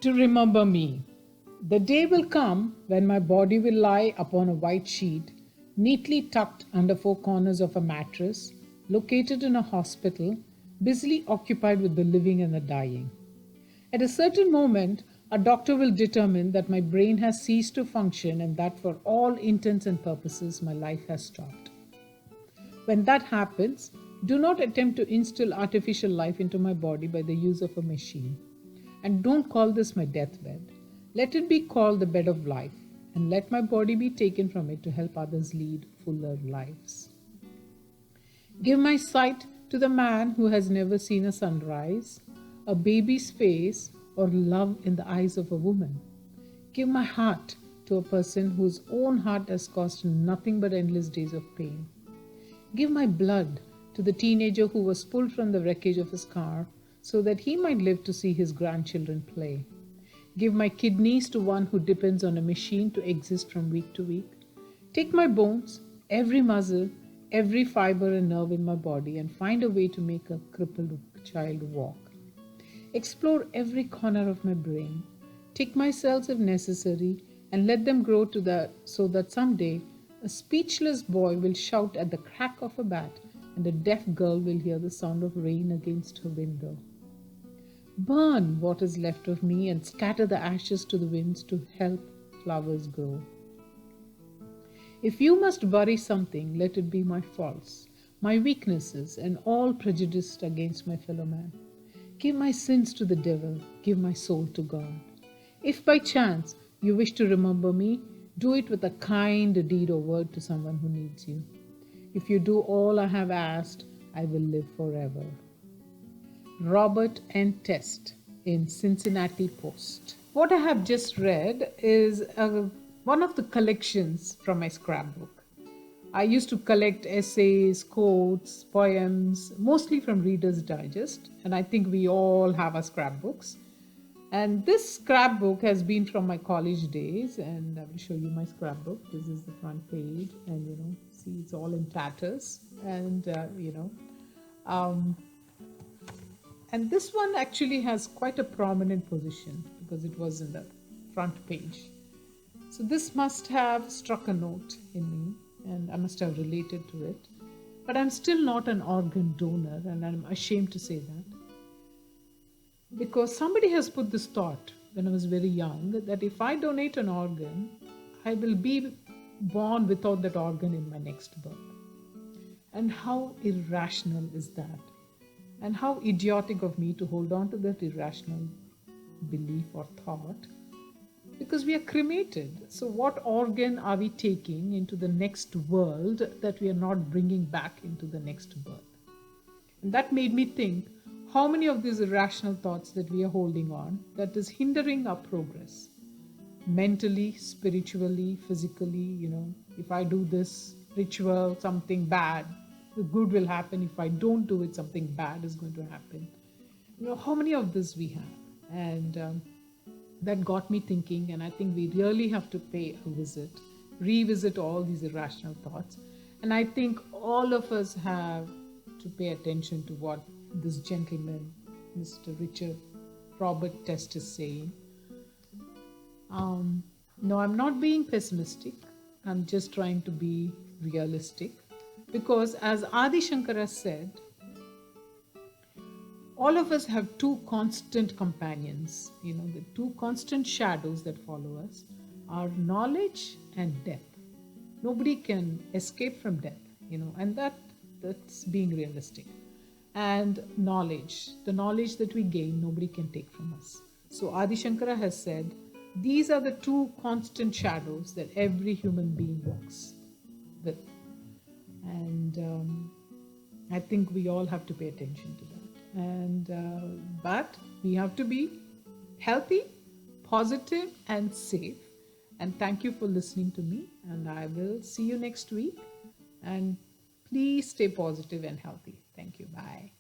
To remember me. The day will come when my body will lie upon a white sheet, neatly tucked under four corners of a mattress, located in a hospital, busily occupied with the living and the dying. At a certain moment, a doctor will determine that my brain has ceased to function and that for all intents and purposes my life has stopped. When that happens, do not attempt to instill artificial life into my body by the use of a machine. And don't call this my deathbed. Let it be called the bed of life, and let my body be taken from it to help others lead fuller lives. Give my sight to the man who has never seen a sunrise, a baby's face, or love in the eyes of a woman. Give my heart to a person whose own heart has caused nothing but endless days of pain. Give my blood to the teenager who was pulled from the wreckage of his car so that he might live to see his grandchildren play. Give my kidneys to one who depends on a machine to exist from week to week. Take my bones, every muscle, every fiber and nerve in my body, and find a way to make a crippled child walk. Explore every corner of my brain. Take my cells if necessary and let them grow so that someday a speechless boy will shout at the crack of a bat and a deaf girl will hear the sound of rain against her window. Burn what is left of me and scatter the ashes to the winds to help flowers grow. If you must bury something, let it be my faults, my weaknesses, and all prejudice against my fellow man. Give my sins to the devil, give my soul to God. If by chance you wish to remember me, do it with a kind deed or word to someone who needs you. If you do all I have asked, I will live forever. Robert N. Test in Cincinnati Post. What I have just read is one of the collections from my scrapbook. I used to collect essays, quotes, poems, mostly from Reader's Digest, and I think we all have our scrapbooks. And this scrapbook has been from my college days, and I will show you my scrapbook. This is the front page, and see it's all in tatters, and this one actually has quite a prominent position because it was in the front page. So this must have struck a note in me, and I must have related to it. But I'm still not an organ donor, and I'm ashamed to say that. Because somebody has put this thought when I was very young that if I donate an organ, I will be born without that organ in my next birth. And how irrational is that? And how idiotic of me to hold on to that irrational belief or thought. Because we are cremated. So what organ are we taking into the next world that we are not bringing back into the next birth? And that made me think, how many of these irrational thoughts that we are holding on that is hindering our progress? Mentally, spiritually, physically, if I do this ritual, something bad, the good will happen. If I don't do it, something bad is going to happen. How many of this we have? And that got me thinking, and I think we really have to pay a visit, revisit all these irrational thoughts. And I think all of us have to pay attention to what this gentleman, Mr. Richard Robert Test, is saying. No, I'm not being pessimistic. I'm just trying to be realistic. Because as Adi Shankara said, all of us have two constant companions, the two constant shadows that follow us are knowledge and death. Nobody can escape from death, and that's being realistic. And knowledge, the knowledge that we gain, nobody can take from us. So Adi Shankara has said, these are the two constant shadows that every human being walks with. And I think we all have to pay attention to that. But we have to be healthy, positive, and safe. And thank you for listening to me. And I will see you next week. And please stay positive and healthy. Thank you. Bye.